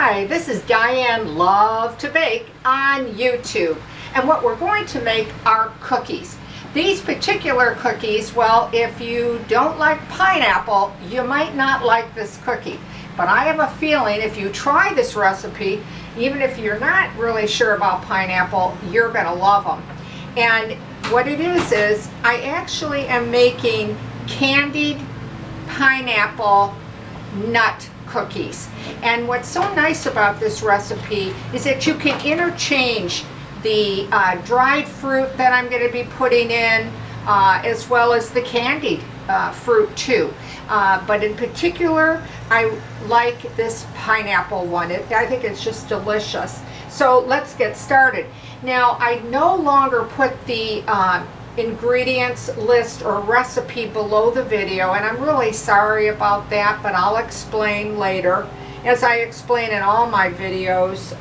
Hi, this is Diane Lovetobake on YouTube, and what we're going to make are cookies. These particular cookies, well, if you don't like pineapple, you might not like this cookie. But I have a feeling if you try this recipe, even if you're not really sure about pineapple, you're going to love them. And what it is I actually am making candied pineapple nut cookies. And what's so nice about this recipe is that you can interchange the dried fruit that I'm going to be putting in as well as the candied fruit too. But in particular, I like this pineapple one. I think it's just delicious. So let's get started. Now, I no longer put the ingredients list or recipe below the video, and I'm really sorry about that, but I'll explain later, as I explain in all my videos.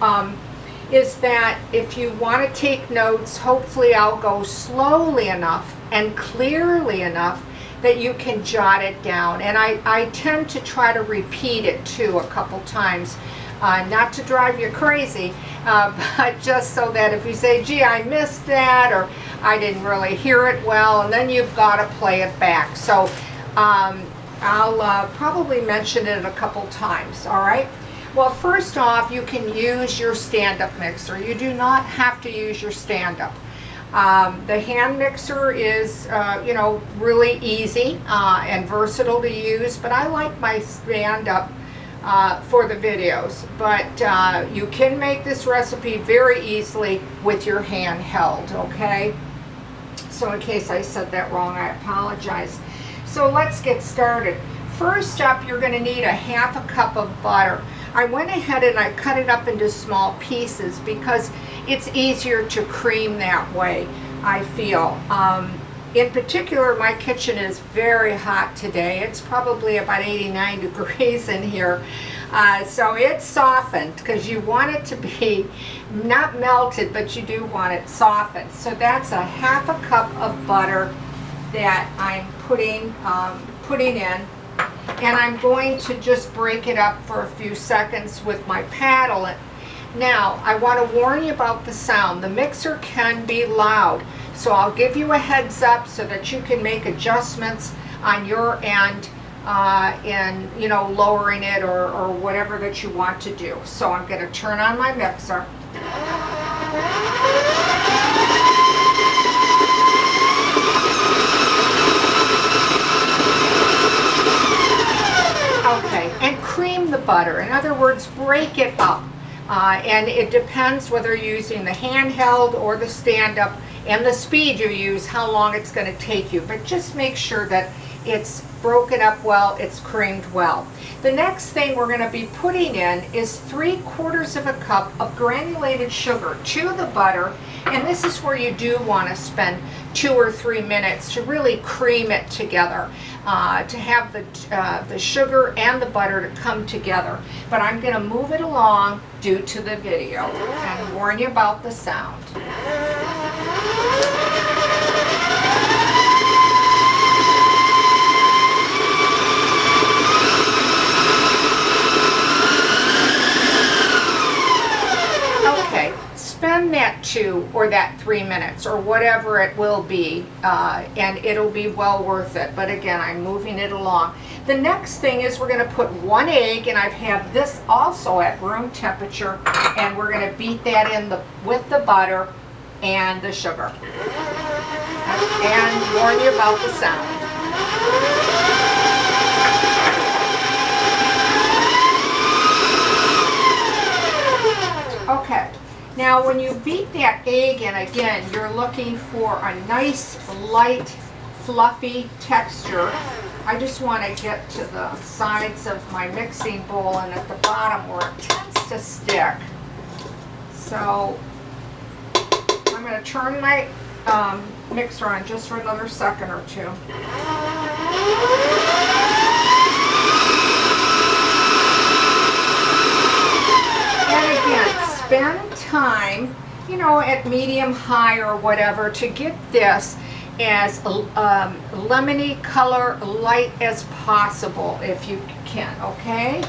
Is that if you want to take notes, hopefully I'll go slowly enough and clearly enough that you can jot it down. And I tend to try to repeat it too a couple times, not to drive you crazy, but just so that if you say, gee, I missed that, or I didn't really hear it well, and then you've got to play it back. So I'll probably mention it a couple times, all right? Well, first off, you can use your stand-up mixer. You do not have to use your stand-up. The hand mixer is, really easy and versatile to use, but I like my stand-up for the videos. But you can make this recipe very easily with your handheld, okay? So in case I said that wrong, I apologize. So let's get started. First up, you're going to need a half a cup of butter. I went ahead and I cut it up into small pieces because it's easier to cream that way, I feel. In particular, my kitchen is very hot today. It's probably about 89 degrees in here. So it's softened because you want it to be not melted, but you do want it softened. So that's a half a cup of butter that I'm putting in. And I'm going to just break it up for a few seconds with my paddle. Now, I want to warn you about the sound. The mixer can be loud, so I'll give you a heads up so that you can make adjustments on your end in, lowering it or whatever that you want to do. So I'm going to turn on my mixer. Okay, and cream the butter. In other words, break it up. And it depends whether you're using the handheld or the stand-up and the speed you use, how long it's going to take you. But just make sure that it's broken up well, it's creamed well. The next thing we're going to be putting in is 3/4 of a cup of granulated sugar to the butter. And this is where you do want to spend 2 or 3 minutes to really cream it together, to have the sugar and the butter to come together. But I'm going to move it along due to the video and warn you about the sound. Spend that 2 or that 3 minutes or whatever it will be, and it'll be well worth it. But again, I'm moving it along. The next thing is we're going to put 1 egg, and I've had this also at room temperature, and we're going to beat that in with the butter and the sugar. And warn you about the sound. Okay. Now, when you beat that egg in, again, you're looking for a nice, light, fluffy texture. I just want to get to the sides of my mixing bowl and at the bottom where it tends to stick. So I'm going to turn my mixer on just for another second or two. And again, spend time, at medium high or whatever to get this as lemony color light as possible if you can, okay?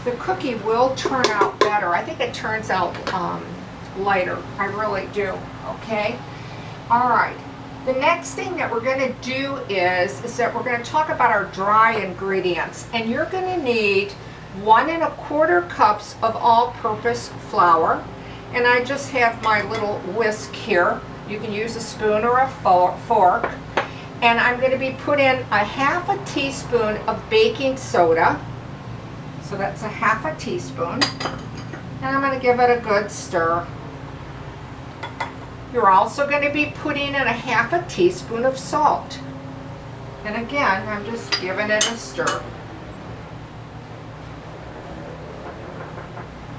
the cookie will turn out better. I think it turns out lighter. I really do. Okay. All right. The next thing that we're going to do is that we're going to talk about our dry ingredients, and you're going to need 1 1/4 cups of all-purpose flour, and I just have my little whisk here. You can use a spoon or a fork, and I'm going to be putting in a 1/2 teaspoon of baking soda, so that's a 1/2 teaspoon, and I'm going to give it a good stir. You're also going to be putting in a 1/2 teaspoon of salt. And again, I'm just giving it a stir.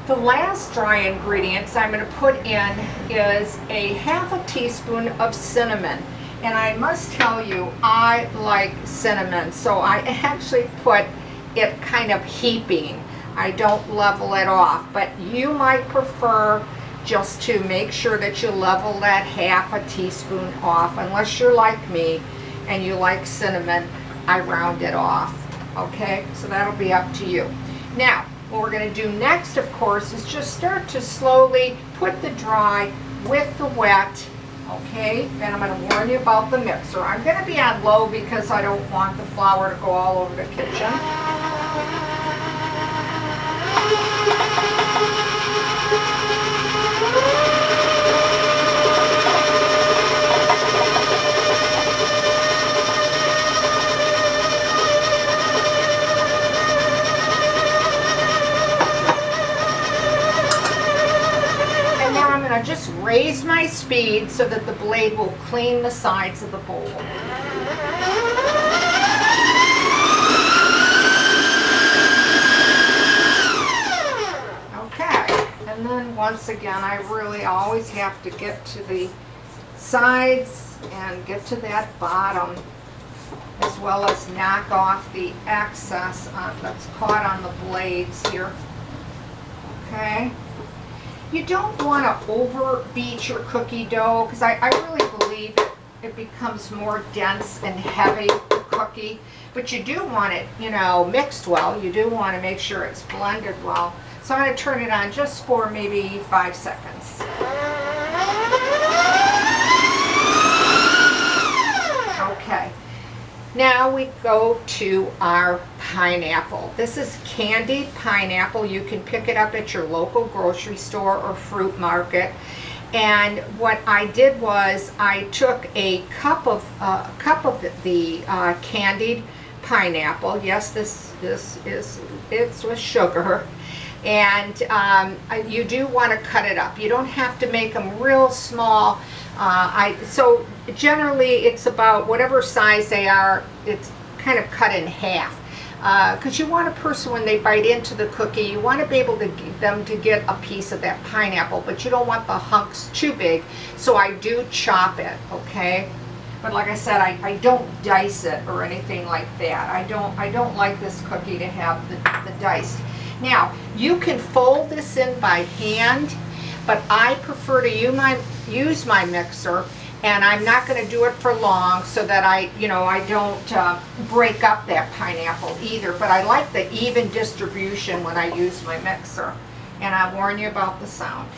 The last dry ingredients I'm going to put in is a 1/2 teaspoon of cinnamon. And I must tell you, I like cinnamon, so I actually put it kind of heaping. I don't level it off, but you might prefer just to make sure that you level that 1/2 teaspoon off. Unless you're like me and you like cinnamon, I round it off. Okay, so that'll be up to you. Now, what we're going to do next, of course, is just start to slowly put the dry with the wet. Okay, and I'm going to warn you about the mixer. I'm going to be on low because I don't want the flour to go all over the kitchen. Just raise my speed so that the blade will clean the sides of the bowl. Okay, and then once again, I really always have to get to the sides and get to that bottom, as well as knock off the excess that's caught on the blades here. Okay. You don't want to overbeat your cookie dough, because I really believe it becomes more dense and heavy, the cookie. But you do want it, you know, mixed well. You do want to make sure it's blended well. So I'm going to turn it on just for maybe 5 seconds. Okay. Now we go to our pineapple. This is candied pineapple. You can pick it up at your local grocery store or fruit market. And what I did was I took a cup of the candied pineapple. Yes, it's with sugar. And you do want to cut it up. You don't have to make them real small. So generally it's about whatever size they are, it's kind of cut in half. Because you want a person, when they bite into the cookie, you want to be able to get them to get a piece of that pineapple, but you don't want the hunks too big. So I do chop it, okay? But like I said, I don't dice it or anything like that. I don't like this cookie to have the diced. Now, you can fold this in by hand, but I prefer to use my mixer, and I'm not going to do it for long so that I don't break up that pineapple either. But I like the even distribution when I use my mixer, and I warn you about the sound.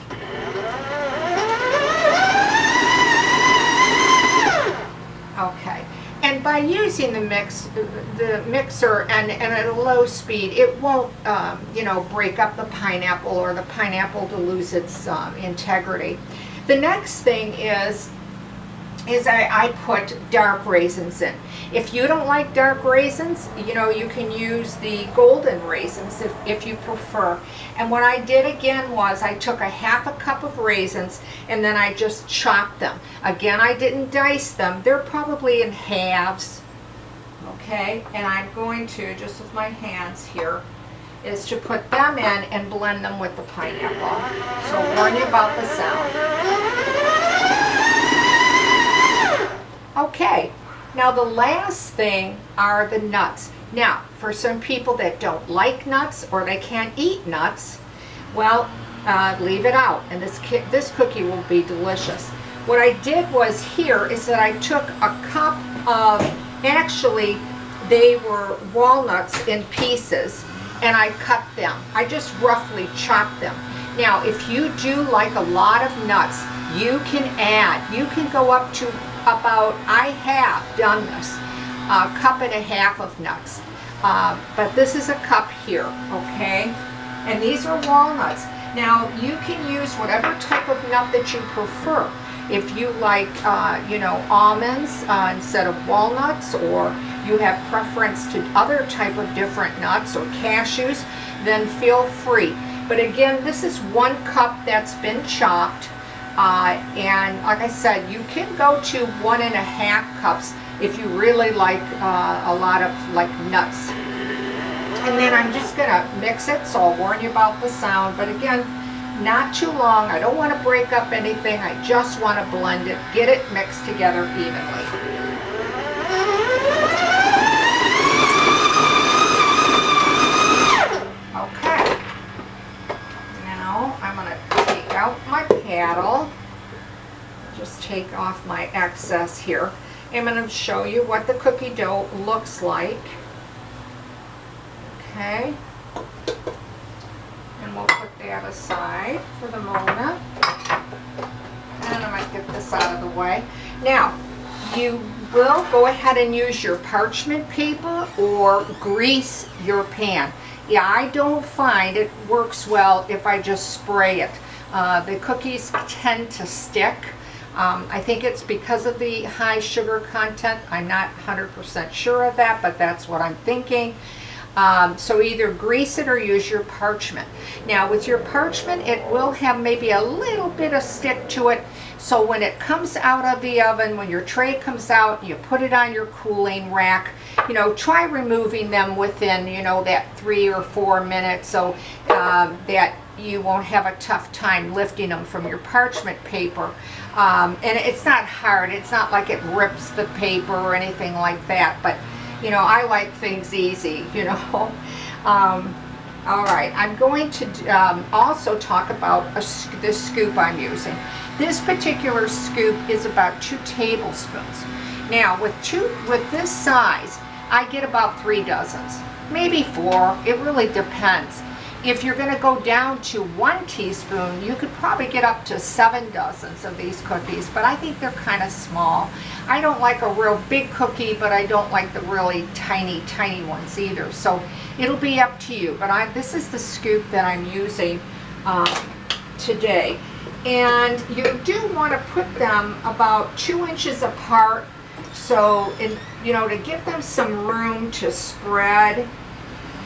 Okay. And by using the mixer and at a low speed, it won't, break up the pineapple or the pineapple to lose its integrity. The next thing is I put dark raisins in. If you don't like dark raisins, you can use the golden raisins if you prefer. And what I did again was I took a 1/2 cup of raisins and then I just chopped them. Again, I didn't dice them. They're probably in halves. Okay, and I'm going to, just with my hands here, is to put them in and blend them with the pineapple. So I'll warn you about the sound. Okay, now the last thing are the nuts. Now, for some people that don't like nuts or they can't eat nuts, well, leave it out, and this cookie will be delicious. What I did was here is that I took a cup of, actually they were walnuts in pieces, and I cut them. I just roughly chop them. Now, if you do like a lot of nuts, you can add, you can go up to about, I have done this, a cup and a half of nuts. But this is a cup here, okay? And these are walnuts. Now, you can use whatever type of nut that you prefer. If you like, you know, almonds instead of walnuts, or you have preference to other type of different nuts or cashews, then feel free. But again, this is 1 cup that's been chopped. And like I said, you can go to 1.5 cups if you really like a lot of like nuts. And then I'm just gonna mix it, so I'll warn you about the sound, but again, not too long. I don't want to break up anything. I just want to blend it, get it mixed together evenly. Okay. Now I'm going to take out my paddle. Just take off my excess here. I'm going to show you what the cookie dough looks like. Okay. And we'll put that aside for the moment. And I might get this out of the way. Now, you will go ahead and use your parchment paper or grease your pan. Yeah, I don't find it works well if I just spray it. The cookies tend to stick. I think it's because of the high sugar content. I'm not 100% sure of that, but that's what I'm thinking. So either grease it or use your parchment. Now with your parchment, it will have maybe a little bit of stick to it. So when it comes out of the oven, when your tray comes out, you put it on your cooling rack. You know, try removing them within, you know, that 3 or 4 minutes, so that you won't have a tough time lifting them from your parchment paper. And it's not hard. It's not like it rips the paper or anything like that, but you know, I like things easy, you know. All right, I'm going to also talk about this scoop I'm using. This particular scoop is about 2 tablespoons. Now, with this size, I get about 3 dozens, maybe 4. It really depends. If you're going to go down to 1 teaspoon, you could probably get up to 7 dozens of these cookies, but I think they're kind of small. I don't like a real big cookie, but I don't like the really tiny, tiny ones either. So it'll be up to you. But this is the scoop that I'm using today. And you do want to put them about 2 inches apart, so you know, to give them some room to spread.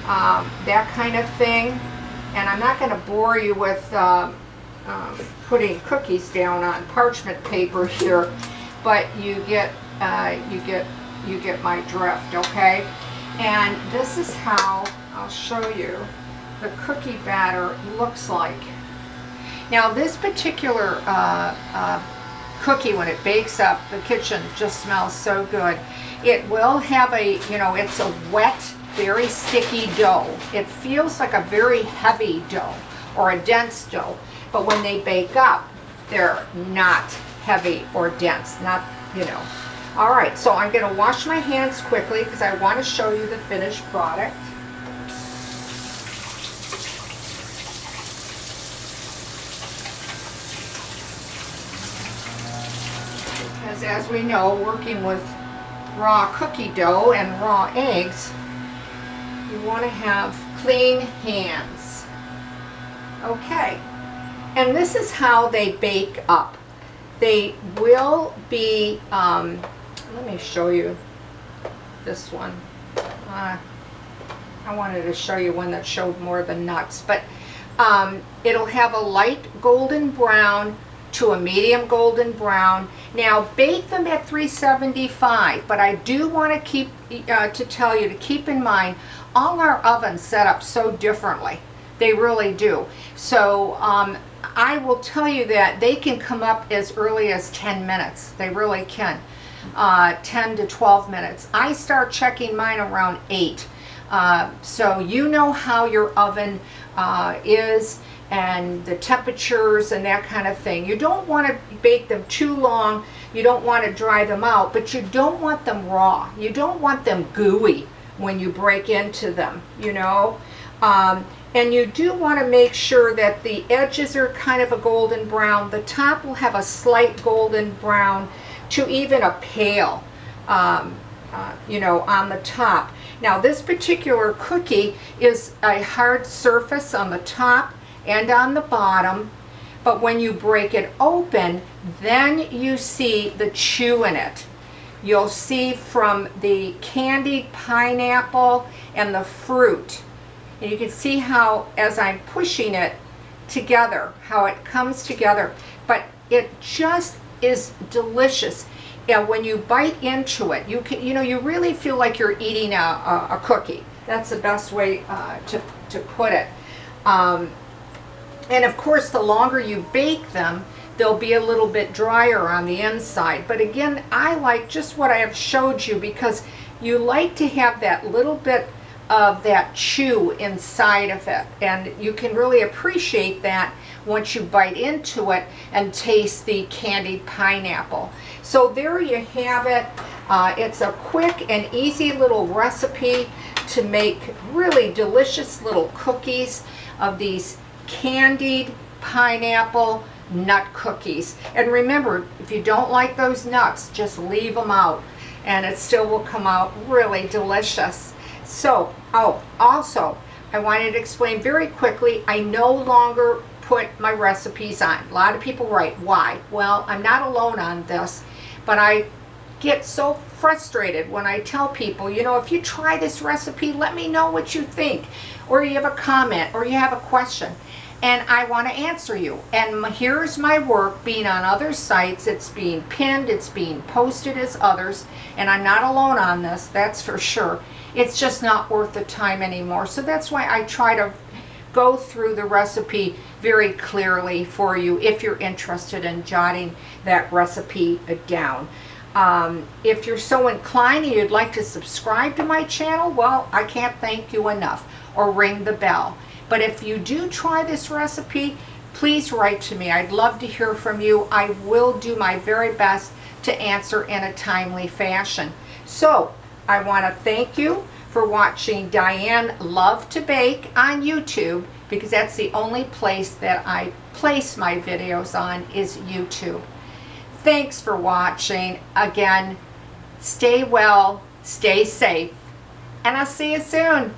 That kind of thing. And I'm not going to bore you with putting cookies down on parchment paper here, but you get my drift, okay? And this is how I'll show you the cookie batter looks like. Now this particular cookie, when it bakes up, the kitchen just smells so good. It will have a, you know, it's a wet, very sticky dough. It feels like a very heavy dough or a dense dough, but when they bake up, they're not heavy or dense, not, you know. All right, so I'm going to wash my hands quickly because I want to show you the finished product. Because as we know, working with raw cookie dough and raw eggs, you want to have clean hands. Okay, and this is how they bake up. They will be, let me show you this one. I wanted to show you one that showed more the nuts, but it'll have a light golden brown to a medium golden brown. Now bake them at 375, but I do want to keep to tell you to keep in mind all our ovens set up so differently. They really do. So I will tell you that they can come up as early as 10 minutes. They really can. 10 to 12 minutes. I start checking mine around 8. So you know how your oven is and the temperatures and that kind of thing. You don't want to bake them too long. You don't want to dry them out, but you don't want them raw. You don't want them gooey when you break into them, you know. And you do want to make sure that the edges are kind of a golden brown. The top will have a slight golden brown to even a pale, you know, on the top. Now this particular cookie is a hard surface on the top and on the bottom, but when you break it open, then you see the chew in it. You'll see from the candied pineapple and the fruit. And you can see how, as I'm pushing it together, how it comes together. But it just is delicious. And when you bite into it, you can, you know, you really feel like you're eating a cookie. That's the best way to put it. And of course, the longer you bake them, they'll be a little bit drier on the inside. But again, I like just what I have showed you, because you like to have that little bit of that chew inside of it, and you can really appreciate that once you bite into it and taste the candied pineapple. So there you have it. It's a quick and easy little recipe to make really delicious little cookies of these candied pineapple nut cookies. And remember, if you don't like those nuts, just leave them out and it still will come out really delicious. So, oh, also, I wanted to explain very quickly, I no longer put my recipes on. A lot of people write, why? Well, I'm not alone on this, but I get so frustrated when I tell people, you know, if you try this recipe, let me know what you think, or you have a comment, or you have a question, and I want to answer you. And here's my work being on other sites. It's being pinned, it's being posted as others, and I'm not alone on this, that's for sure. It's just not worth the time anymore. So that's why I try to go through the recipe very clearly for you if you're interested in jotting that recipe down. If you're so inclined and you'd like to subscribe to my channel, well, I can't thank you enough, or ring the bell. But if you do try this recipe, please write to me. I'd love to hear from you. I will do my very best to answer in a timely fashion. So I want to thank you for watching Diane Lovetobake on YouTube, because that's the only place that I place my videos on, is YouTube. Thanks for watching. Again, stay well, stay safe, and I'll see you soon.